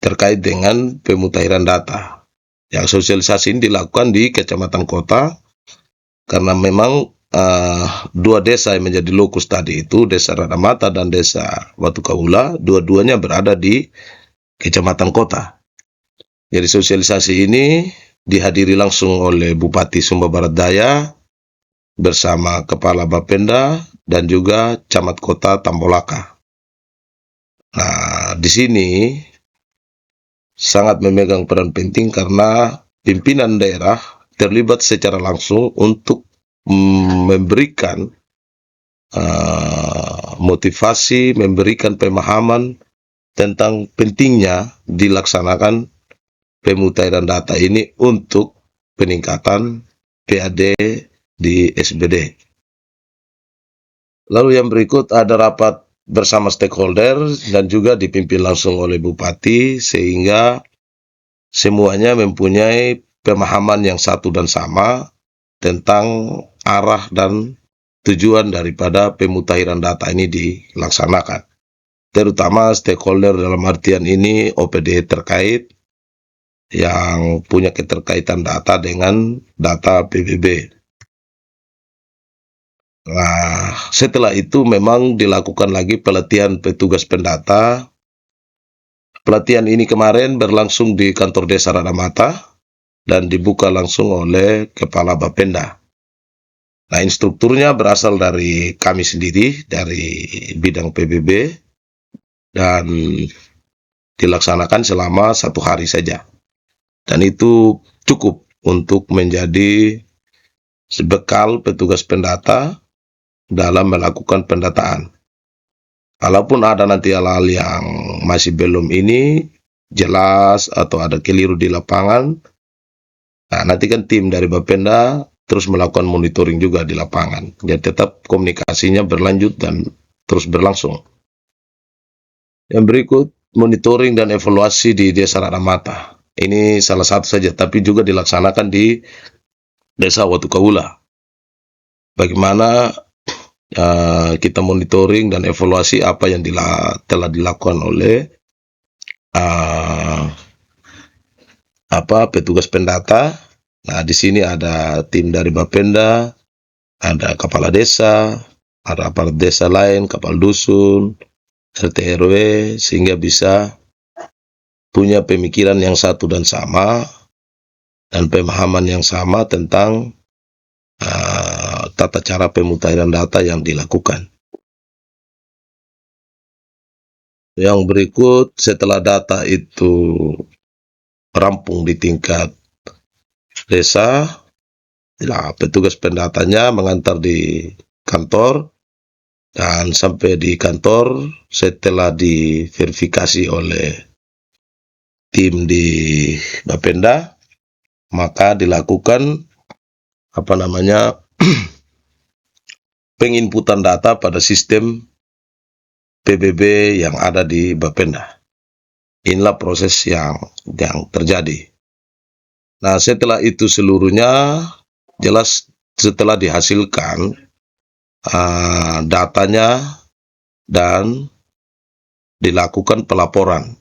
terkait dengan pemutahiran data. Yang sosialisasi ini dilakukan di kecamatan kota karena memang dua desa yang menjadi lokus tadi itu, Desa Radamata dan Desa Watu Kaula, dua-duanya berada di kecamatan kota. Jadi sosialisasi ini dihadiri langsung oleh Bupati Sumba Barat Daya bersama Kepala Bapenda dan juga Camat Kota Tambolaka. Nah, di sini sangat memegang peran penting karena pimpinan daerah terlibat secara langsung untuk memberikan motivasi, memberikan pemahaman tentang pentingnya dilaksanakan pemutahiran data ini untuk peningkatan PAD di SBD. Lalu yang berikut ada rapat bersama stakeholder dan juga dipimpin langsung oleh Bupati sehingga semuanya mempunyai pemahaman yang satu dan sama tentang arah dan tujuan daripada pemutahiran data ini dilaksanakan. Terutama stakeholder dalam artian ini OPD terkait yang punya keterkaitan data dengan data PBB. Nah, setelah itu memang dilakukan lagi pelatihan petugas pendata. Pelatihan ini kemarin berlangsung di kantor Desa Radamata dan dibuka langsung oleh Kepala Bapenda. Nah, instrukturnya berasal dari kami sendiri, dari bidang PBB, dan dilaksanakan selama 1 hari saja. Dan itu cukup untuk menjadi bekal petugas pendata dalam melakukan pendataan. Kalaupun ada nanti hal-hal yang masih belum ini jelas atau ada keliru di lapangan, nah nanti kan tim dari Bapenda terus melakukan monitoring juga di lapangan. Jadi tetap komunikasinya berlanjut dan terus berlangsung. Yang berikut, monitoring dan evaluasi di Desa Radamata. Ini salah satu saja, tapi juga dilaksanakan di Desa Watu Kaula. Bagaimana kita monitoring dan evaluasi apa yang telah dilakukan oleh petugas pendata. Nah, di sini ada tim dari Bapenda, ada kepala desa, ada aparat desa lain, kepala dusun, RT RW, sehingga bisa punya pemikiran yang satu dan sama dan pemahaman yang sama tentang tata cara pemutahiran data yang dilakukan. Yang berikut, setelah data itu rampung di tingkat desa, petugas pendatanya mengantar di kantor, dan sampai di kantor setelah diverifikasi oleh tim di Bapenda, maka dilakukan penginputan data pada sistem PBB yang ada di Bapenda. Inilah proses yang terjadi. Nah, setelah itu seluruhnya jelas setelah dihasilkan datanya dan dilakukan pelaporan,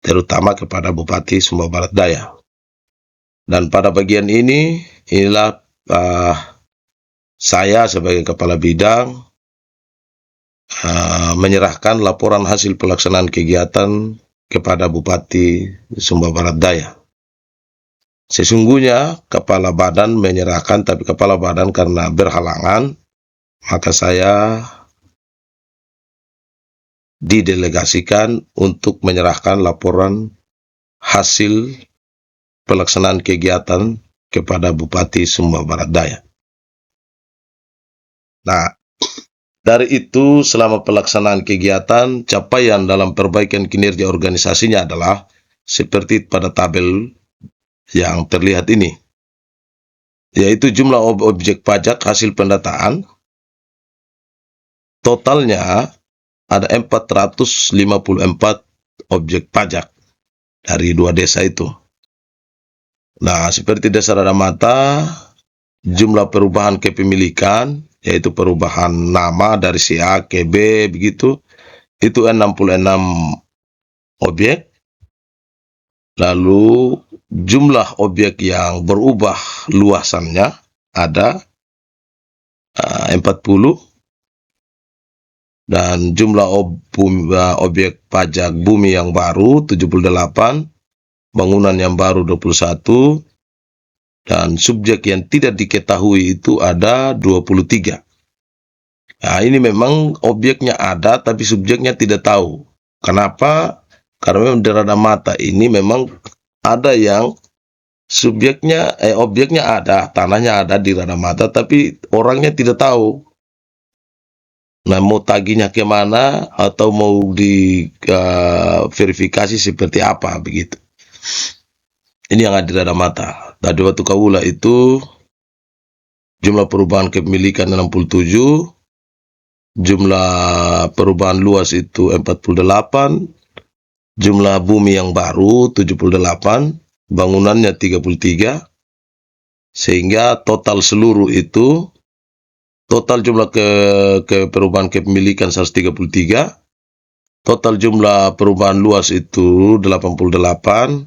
terutama kepada Bupati Sumba Barat Daya. Dan pada bagian inilah saya sebagai kepala bidang menyerahkan laporan hasil pelaksanaan kegiatan kepada Bupati Sumba Barat Daya. Sesungguhnya kepala badan menyerahkan, tapi kepala badan karena berhalangan, maka saya didelegasikan untuk menyerahkan laporan hasil pelaksanaan kegiatan kepada Bupati Sumba Barat Daya. Nah, dari itu selama pelaksanaan kegiatan, capaian dalam perbaikan kinerja organisasinya adalah seperti pada tabel yang terlihat ini, yaitu jumlah objek pajak hasil pendataan totalnya ada 454 objek pajak dari 2 desa itu. Nah, seperti Desa Radamata, jumlah perubahan kepemilikan, yaitu perubahan nama dari si A ke B, begitu, itu 66 objek. Lalu jumlah objek yang berubah luasannya ada 40, dan jumlah objek pajak bumi yang baru 78, bangunan yang baru 21, dan subjek yang tidak diketahui itu ada 23. Nah, ini memang objeknya ada, tapi subjeknya tidak tahu. Kenapa? Karena memang di Radamata ini memang ada yang subjeknya, objeknya ada, tanahnya ada di Radamata, tapi orangnya tidak tahu. Nah, mau tagihnya kemana atau mau di verifikasi seperti apa, begitu. Ini yang ada di Radamata. Tadi waktu Kawula itu jumlah perubahan kepemilikan 67, jumlah perubahan luas itu 48, jumlah bumi yang baru 78, bangunannya 33, sehingga total seluruh itu, total jumlah perubahan kepemilikan 133, total jumlah perubahan luas itu 88,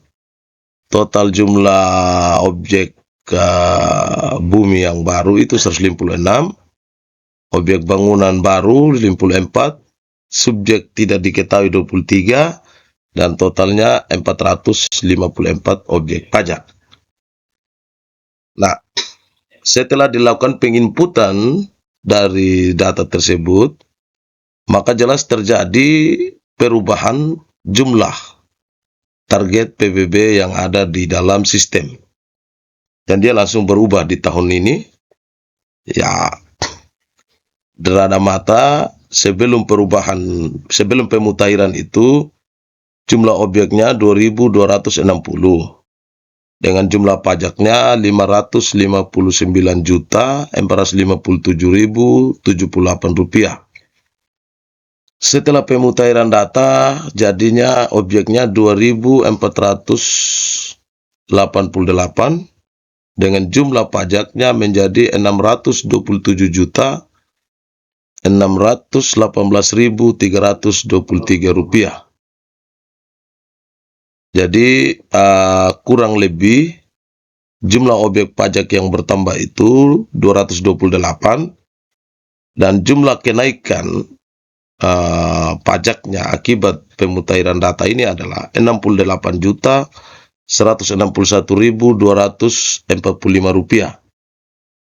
total jumlah objek bumi yang baru itu 156, objek bangunan baru 54, subjek tidak diketahui 23, dan totalnya 454 objek pajak. Nah, setelah dilakukan penginputan dari data tersebut, maka jelas terjadi perubahan jumlah target PBB yang ada di dalam sistem. Dan dia langsung berubah di tahun ini. Ya, di Radamata sebelum pemutahiran itu jumlah objeknya 2.260 dengan jumlah pajaknya 559.457.078 rupiah. Setelah pemutahiran data, jadinya objeknya 2.488 dengan jumlah pajaknya menjadi 618.323 rupiah. Jadi kurang lebih jumlah objek pajak yang bertambah itu 228, dan jumlah kenaikan pajaknya akibat pemutahiran data ini adalah 68.161.245 rupiah,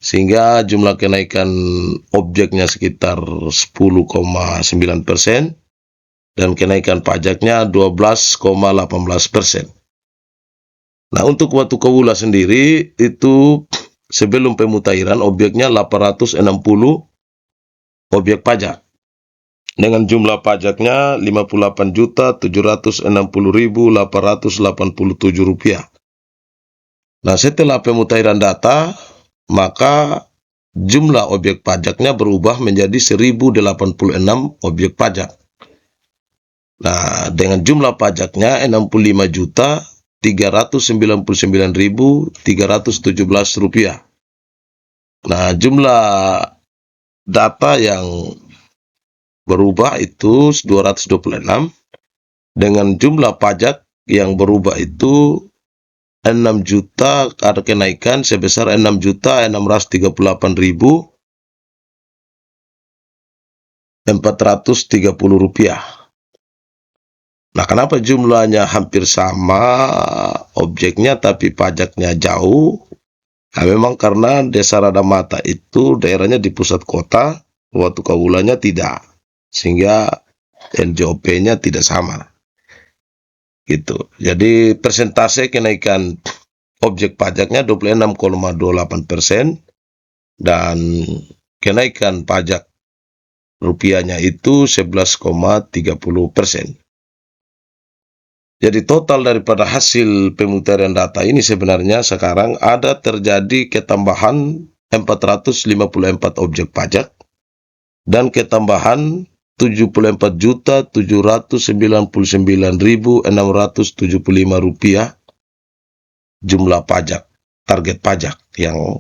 sehingga jumlah kenaikan objeknya sekitar 10,9%, dan kenaikan pajaknya 12,18%. Nah, untuk Watu Kawula sendiri itu sebelum pemutahiran objeknya 860 objek pajak dengan jumlah pajaknya 58.760.887 rupiah. Nah, setelah pemutahiran data, maka jumlah objek pajaknya berubah menjadi 1086 objek pajak. Nah, dengan jumlah pajaknya 65.399.317 rupiah. Nah, jumlah data yang berubah itu 226, dengan jumlah pajak yang berubah itu 6 juta, ada kenaikan sebesar 6.638.430 rupiah. Nah, kenapa jumlahnya hampir sama objeknya tapi pajaknya jauh? Nah, memang karena Desa Radamata itu daerahnya di pusat kota, waktu kaulanya tidak, sehingga NJOP-nya tidak sama. Gitu. Jadi persentase kenaikan objek pajaknya 26,28% dan kenaikan pajak rupiahnya itu 11,30%. Jadi total daripada hasil pemutaran data ini sebenarnya sekarang ada terjadi ketambahan 454 objek pajak dan ketambahan 74.799.675 rupiah jumlah pajak, target pajak yang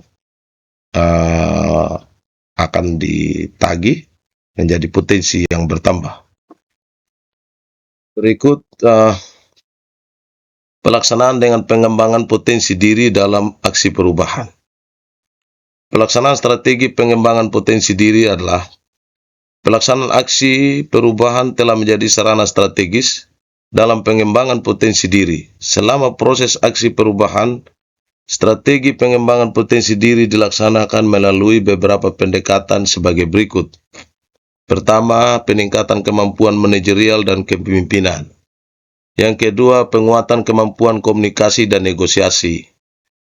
akan ditagih menjadi potensi yang bertambah. Berikut pelaksanaan dengan pengembangan potensi diri dalam aksi perubahan. Pelaksanaan strategi pengembangan potensi diri adalah pelaksanaan aksi perubahan telah menjadi sarana strategis dalam pengembangan potensi diri. Selama proses aksi perubahan, strategi pengembangan potensi diri dilaksanakan melalui beberapa pendekatan sebagai berikut. Pertama, peningkatan kemampuan manajerial dan kepemimpinan. Yang kedua, penguatan kemampuan komunikasi dan negosiasi.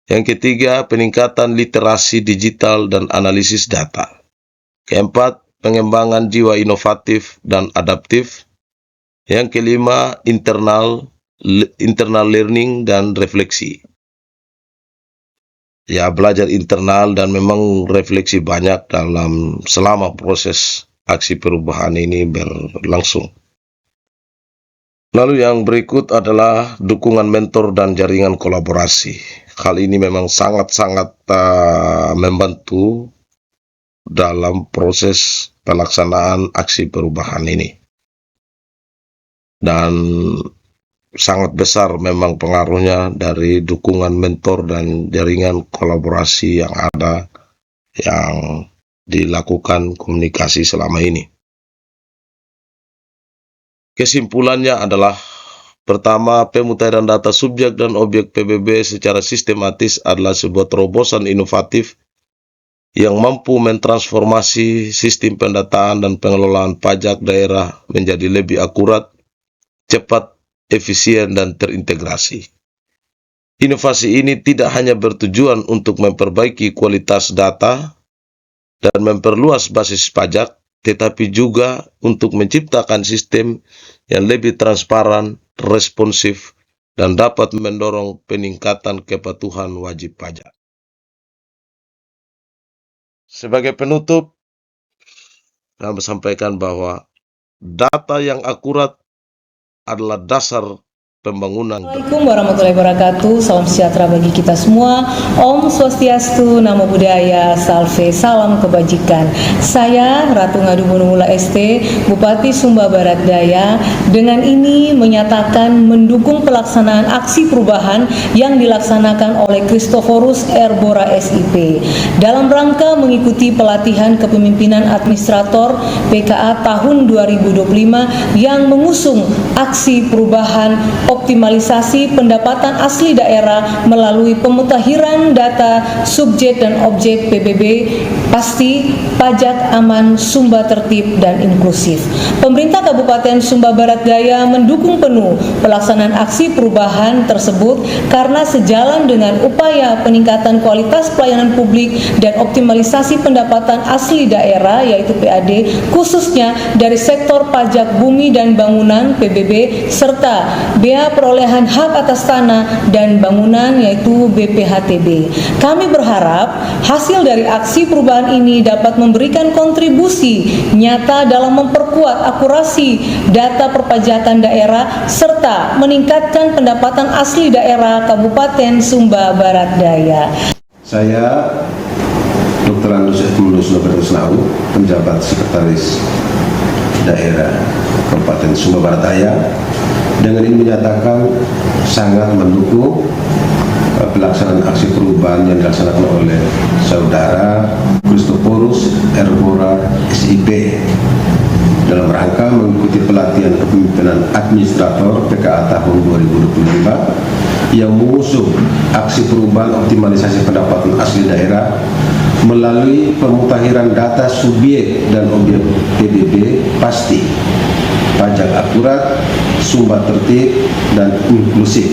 Yang ketiga, peningkatan literasi digital dan analisis data. Keempat, pengembangan jiwa inovatif dan adaptif. Yang kelima, internal learning dan refleksi. Ya, belajar internal dan memang refleksi banyak selama proses aksi perubahan ini berlangsung. Lalu yang berikut adalah dukungan mentor dan jaringan kolaborasi. Hal ini memang sangat-sangat membantu dalam proses pelaksanaan aksi perubahan ini. Dan sangat besar memang pengaruhnya dari dukungan mentor dan jaringan kolaborasi yang ada, yang dilakukan komunikasi selama ini. Kesimpulannya adalah, pertama, pemutahiran data subjek dan objek PBB secara sistematis adalah sebuah terobosan inovatif yang mampu mentransformasi sistem pendataan dan pengelolaan pajak daerah menjadi lebih akurat, cepat, efisien, dan terintegrasi. Inovasi ini tidak hanya bertujuan untuk memperbaiki kualitas data dan memperluas basis pajak, tetapi juga untuk menciptakan sistem yang lebih transparan, responsif, dan dapat mendorong peningkatan kepatuhan wajib pajak. Sebagai penutup, saya sampaikan bahwa data yang akurat adalah dasar pembangunan. Assalamualaikum warahmatullahi wabarakatuh. Salam sejahtera bagi kita semua. Om Swastiastu, Namo Buddhaya, Salve, salam kebajikan. Saya Ratu Ngadu Bonumula ST, Bupati Sumba Barat Daya, dengan ini menyatakan mendukung pelaksanaan aksi perubahan yang dilaksanakan oleh Christophorus Erbora SIP dalam rangka mengikuti pelatihan kepemimpinan administrator PKA tahun 2025 yang mengusung aksi perubahan optimalisasi pendapatan asli daerah melalui pemutahiran data subjek dan objek PBB pasti, pajak aman, Sumba tertib dan inklusif. Pemerintah Kabupaten Sumba Barat Daya mendukung penuh pelaksanaan aksi perubahan tersebut karena sejalan dengan upaya peningkatan kualitas pelayanan publik dan optimalisasi pendapatan asli daerah yaitu PAD, khususnya dari sektor pajak bumi dan bangunan PBB serta bea Biaya perolehan hak atas tanah dan bangunan yaitu BPHTB. Kami berharap hasil dari aksi perubahan ini dapat memberikan kontribusi nyata dalam memperkuat akurasi data perpajakan daerah serta meningkatkan pendapatan asli daerah Kabupaten Sumba Barat Daya. Saya Dr. Andus Edmundus Nobertusnau, penjabat Sekretaris Daerah Kabupaten Sumba Barat Daya, dengan ini menyatakan sangat mendukung pelaksanaan aksi perubahan yang dilaksanakan oleh Saudara Christophorus Erbora SIP dalam rangka mengikuti pelatihan kepemimpinan administrator PKA tahun 2025 yang mengusung aksi perubahan optimalisasi pendapatan asli daerah melalui pemutakhiran data subjek dan objek PBB pasti, pajak akurat, sumber tertib, dan inklusif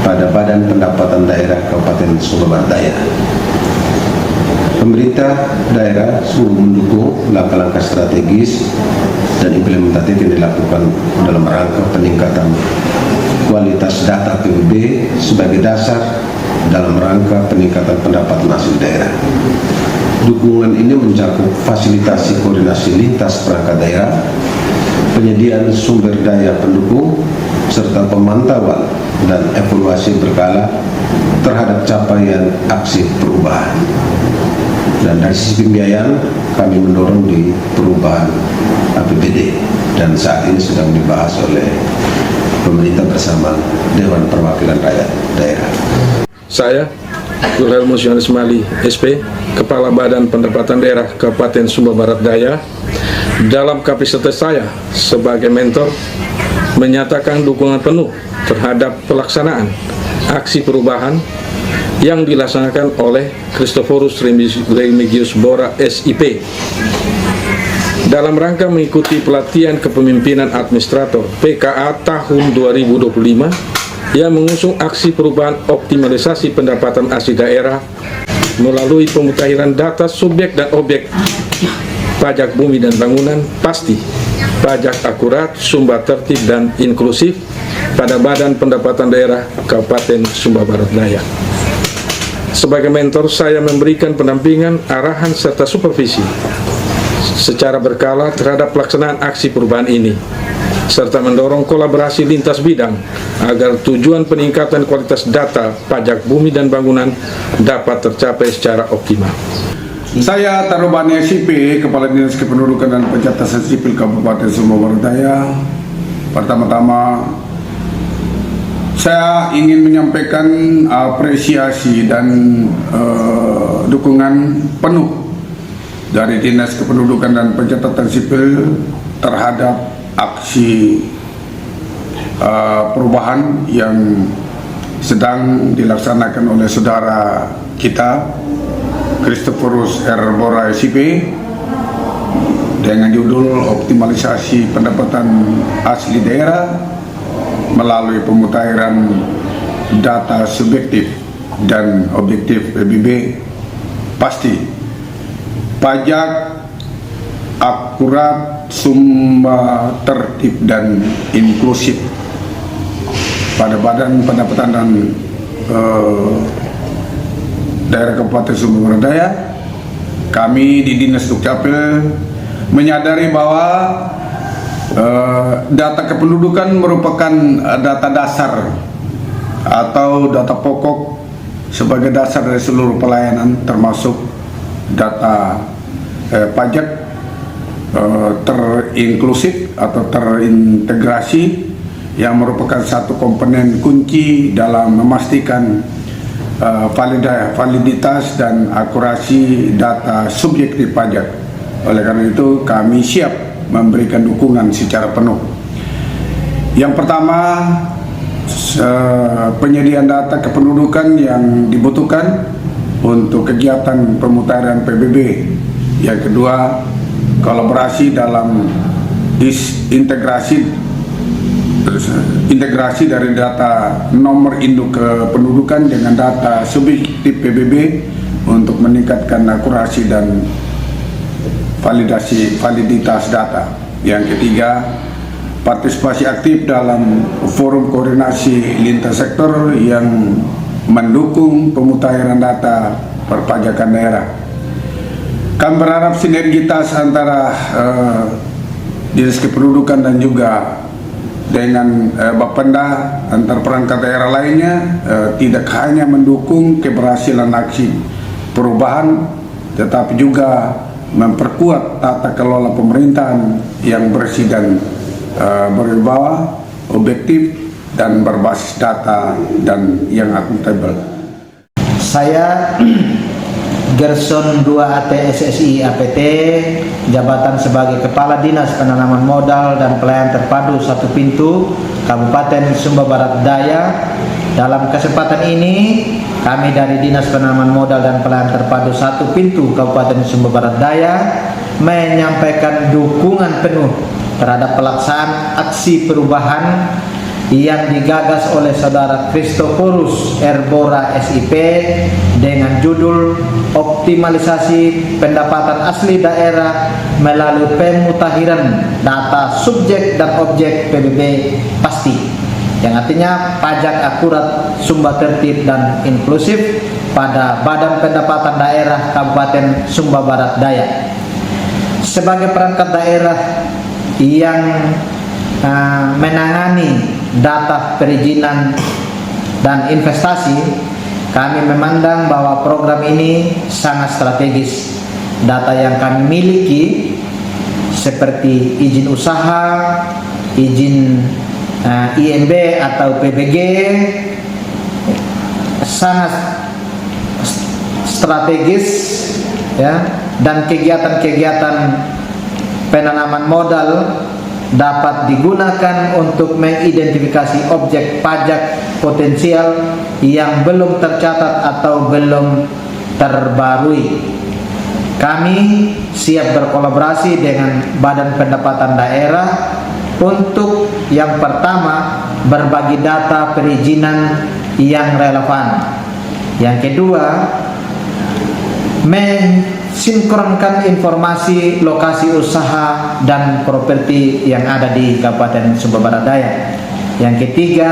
pada Badan Pendapatan Daerah Kabupaten Sumba Barat Daya. Pemerintah daerah sungguh mendukung langkah-langkah strategis dan implementatif yang dilakukan dalam rangka peningkatan kualitas data PBB sebagai dasar dalam rangka peningkatan pendapatan asli daerah. Dukungan ini mencakup fasilitasi koordinasi lintas perangkat daerah, penyediaan sumber daya pendukung, serta pemantauan dan evaluasi berkala terhadap capaian aksi perubahan. Dan dari sisi pembiayaan, kami mendorong di perubahan APBD dan saat ini sedang dibahas oleh pemerintah bersama Dewan Perwakilan Rakyat Daerah. Saya, Wilhelmus Yohanes Mali, SP, Kepala Badan Pendapatan Daerah Kabupaten Sumba Barat Daya, dalam kapasitas saya sebagai mentor, menyatakan dukungan penuh terhadap pelaksanaan aksi perubahan yang dilaksanakan oleh Christophorus Remigius Bora SIP dalam rangka mengikuti pelatihan kepemimpinan administrator PKA tahun 2025 yang mengusung aksi perubahan optimalisasi pendapatan asli daerah melalui pemutakhiran data subjek dan objek pajak bumi dan bangunan pasti, pajak akurat, sumber tertib, dan inklusif pada Badan Pendapatan Daerah Kabupaten Sumba Barat Daya. Sebagai mentor, saya memberikan pendampingan, arahan, serta supervisi secara berkala terhadap pelaksanaan aksi perubahan ini, serta mendorong kolaborasi lintas bidang agar tujuan peningkatan kualitas data pajak bumi dan bangunan dapat tercapai secara optimal. Saya Tarobani SIP, Kepala Dinas Kependudukan dan Pencatatan Sipil Kabupaten Sumba Barat Daya. Pertama-tama, saya ingin menyampaikan apresiasi dan dukungan penuh dari Dinas Kependudukan dan Pencatatan Sipil terhadap aksi perubahan yang sedang dilaksanakan oleh saudara kita Christophorus Erbora SIP dengan judul optimalisasi pendapatan asli daerah melalui pemutakhiran data subjektif dan objektif PBB pasti, pajak akurat, sumber tertib, dan inklusif pada Badan Pendapatan dan Daerah Kabupaten Sumba Barat Daya. Kami di Dinas Dukcapil menyadari bahwa data kependudukan merupakan data dasar atau data pokok sebagai dasar dari seluruh pelayanan, termasuk data pajak terinklusif atau terintegrasi yang merupakan satu komponen kunci dalam memastikan validitas dan akurasi data subjektif pajak. Oleh karena itu kami siap memberikan dukungan secara penuh. Yang pertama, penyediaan data kependudukan yang dibutuhkan untuk kegiatan pemutakhiran PBB. Yang kedua, kolaborasi dalam integrasi dari data nomor induk kependudukan dengan data subjektif PBB untuk meningkatkan akurasi dan validitas data. Yang ketiga, partisipasi aktif dalam forum koordinasi lintas sektor yang mendukung pemutahiran data perpajakan daerah. Kami berharap sinergitas antara Dinas Kependudukan dan juga dengan Bapenda antar perangkat daerah lainnya tidak hanya mendukung keberhasilan aksi perubahan, tetapi juga memperkuat tata kelola pemerintahan yang bersih dan berwibawa, objektif dan berbasis data dan yang akuntabel. Saya Gerson 2 AT SSI APT, jabatan sebagai Kepala Dinas Penanaman Modal dan Pelayanan Terpadu Satu Pintu Kabupaten Sumba Barat Daya. Dalam kesempatan ini kami dari Dinas Penanaman Modal dan Pelayanan Terpadu Satu Pintu Kabupaten Sumba Barat Daya menyampaikan dukungan penuh terhadap pelaksanaan aksi perubahan yang digagas oleh Saudara Christophorus Erbora SIP dengan judul Optimalisasi Pendapatan Asli Daerah melalui Pemutahiran Data Subjek dan Objek PBB Pasti, yang artinya pajak akurat, sumber tertib dan inklusif pada Badan Pendapatan Daerah Kabupaten Sumba Barat Daya. Sebagai perangkat daerah yang menangani data perizinan dan investasi, kami memandang bahwa program ini sangat strategis. Data yang kami miliki seperti izin usaha, izin IMB atau PBG sangat strategis, ya, dan kegiatan-kegiatan penanaman modal dapat digunakan untuk mengidentifikasi objek pajak potensial yang belum tercatat atau belum terbarui. Kami siap berkolaborasi dengan Badan Pendapatan Daerah untuk yang pertama berbagi data perizinan yang relevan. Yang kedua, mensinkronkan informasi lokasi usaha dan properti yang ada di Kabupaten Sumba Barat Daya. Yang ketiga,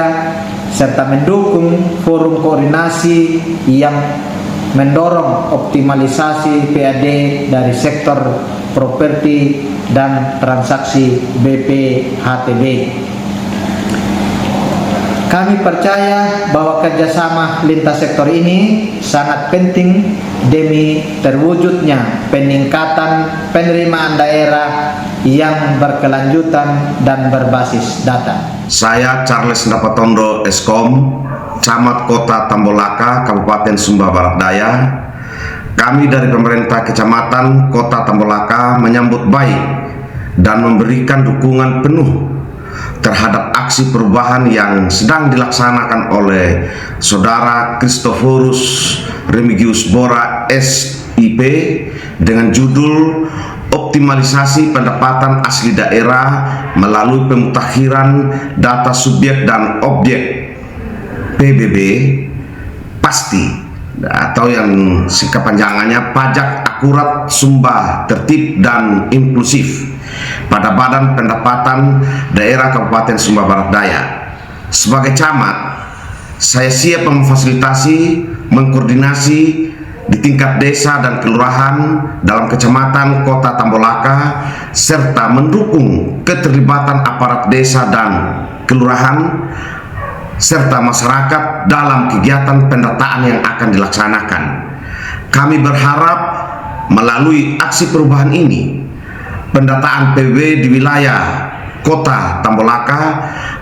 serta mendukung forum koordinasi yang mendorong optimalisasi PAD dari sektor properti dan transaksi BPHTB. Kami percaya bahwa kerjasama lintas sektor ini sangat penting demi terwujudnya peningkatan penerimaan daerah yang berkelanjutan dan berbasis data. Saya Charles Ndapatondo Eskom, Camat Kota Tambolaka, Kabupaten Sumba Barat Daya. Kami dari pemerintah Kecamatan Kota Tambolaka menyambut baik dan memberikan dukungan penuh terhadap aksi perubahan yang sedang dilaksanakan oleh Saudara Christophorus Remigius Bora SIP dengan judul Optimalisasi Pendapatan Asli Daerah melalui Pemutakhiran Data Subjek dan Objek PBB Pasti, atau yang kepanjangannya Pajak Akurat, Sumber Tertib dan Inklusif pada Badan Pendapatan Daerah Kabupaten Sumba Barat Daya. Sebagai camat, saya siap memfasilitasi, mengkoordinasi di tingkat desa dan kelurahan dalam Kecamatan Kota Tambolaka, serta mendukung keterlibatan aparat desa dan kelurahan serta masyarakat dalam kegiatan pendataan yang akan dilaksanakan. Kami berharap melalui aksi perubahan ini, pendataan PBB di wilayah Kota Tambolaka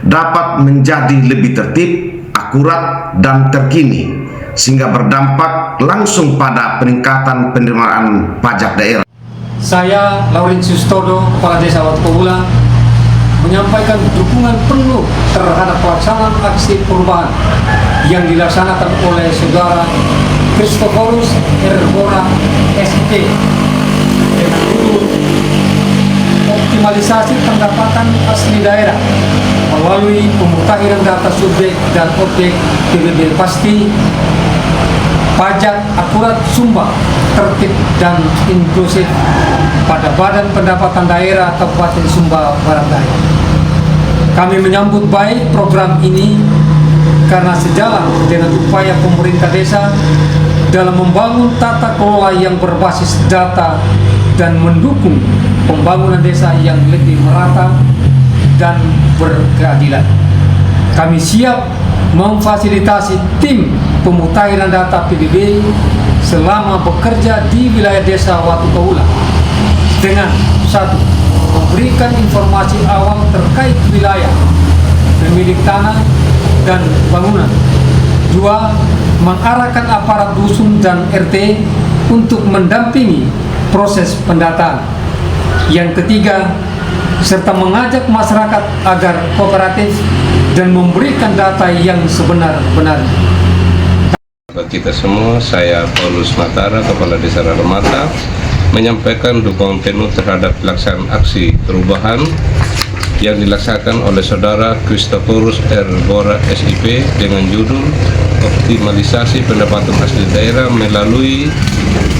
dapat menjadi lebih tertib, akurat, dan terkini, sehingga berdampak langsung pada peningkatan penerimaan pajak daerah. Saya Laurentius Todo, Kepala Desa Watupabula, menyampaikan dukungan penuh terhadap pelaksanaan aksi perubahan yang dilaksanakan oleh Saudara Christophorus Erbora SIP dengan judul Optimalisasi Pendapatan Asli Daerah melalui Pemutakhiran Data Subjek dan Objek PBB Pasti, Pajak Akurat, Sumber Tertib dan Inklusif pada Badan Pendapatan Daerah Kabupaten Sumba Barat Daya. Kami menyambut baik program ini karena sejalan dengan upaya pemerintah desa dalam membangun tata kelola yang berbasis data dan mendukung pembangunan desa yang lebih merata dan berkeadilan. Kami siap memfasilitasi tim pemutahiran data PBB selama bekerja di wilayah desa Watu Kaula dengan 1. Memberikan informasi awal terkait wilayah, pemilik tanah, dan bangunan. 2. Mengarahkan aparat dusun dan RT untuk mendampingi proses pendataan. Yang ketiga, serta mengajak masyarakat agar kooperatif dan memberikan data yang sebenar-benarnya. Bagi kita semua, saya Paulus Matara, Kepala Desa Raramata, menyampaikan dukungan penuh terhadap pelaksanaan aksi perubahan yang dilaksanakan oleh Saudara Christophorus R. Bora SIP dengan judul Optimalisasi Pendapatan Asli Daerah melalui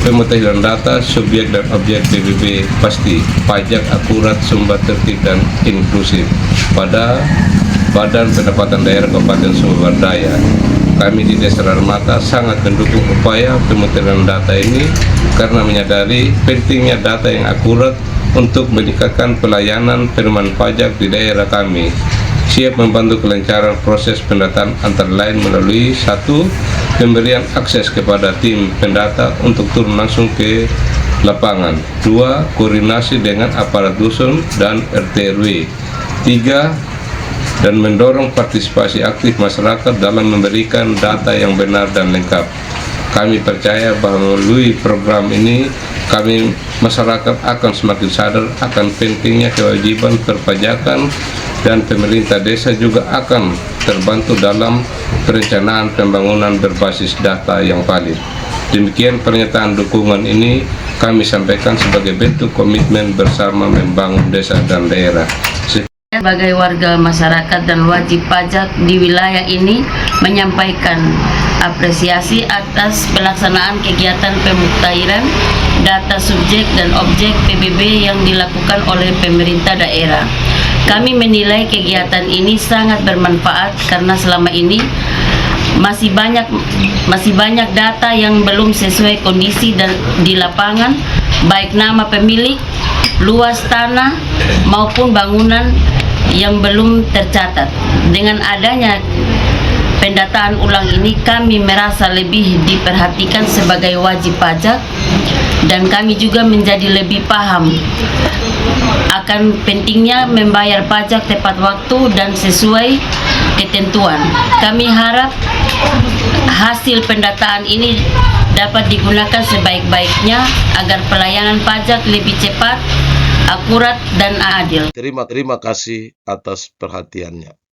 pemutahiran data subjek dan objek PBB pasti, pajak akurat, sumber tertib dan inklusif pada Badan Pendapatan Daerah Kabupaten Sumba Barat Daya. Kami di Desa Raramata sangat mendukung upaya pemutahiran data ini karena menyadari pentingnya data yang akurat untuk meningkatkan pelayanan penerimaan pajak di daerah kami. Siap membantu kelancaran proses pendataan antara lain melalui 1. Pemberian akses kepada tim pendata untuk turun langsung ke lapangan. 2. Koordinasi dengan aparat dusun dan RT RW. 3. Dan mendorong partisipasi aktif masyarakat dalam memberikan data yang benar dan lengkap. Kami percaya bahwa melalui program ini, masyarakat akan semakin sadar akan pentingnya kewajiban perpajakan dan pemerintah desa juga akan terbantu dalam perencanaan pembangunan berbasis data yang valid. Demikian pernyataan dukungan ini kami sampaikan sebagai bentuk komitmen bersama membangun desa dan daerah. Sebagai warga masyarakat dan wajib pajak di wilayah ini menyampaikan apresiasi atas pelaksanaan kegiatan pemutahiran data subjek dan objek PBB yang dilakukan oleh pemerintah daerah. Kami menilai kegiatan ini sangat bermanfaat karena selama ini masih banyak data yang belum sesuai kondisi dan di lapangan, baik nama pemilik, luas tanah maupun bangunan yang belum tercatat. Dengan adanya pendataan ulang ini, kami merasa lebih diperhatikan sebagai wajib pajak dan kami juga menjadi lebih paham akan pentingnya membayar pajak tepat waktu dan sesuai ketentuan. Kami harap hasil pendataan ini dapat digunakan sebaik-baiknya agar pelayanan pajak lebih cepat, akurat, dan adil. Terima kasih atas perhatiannya.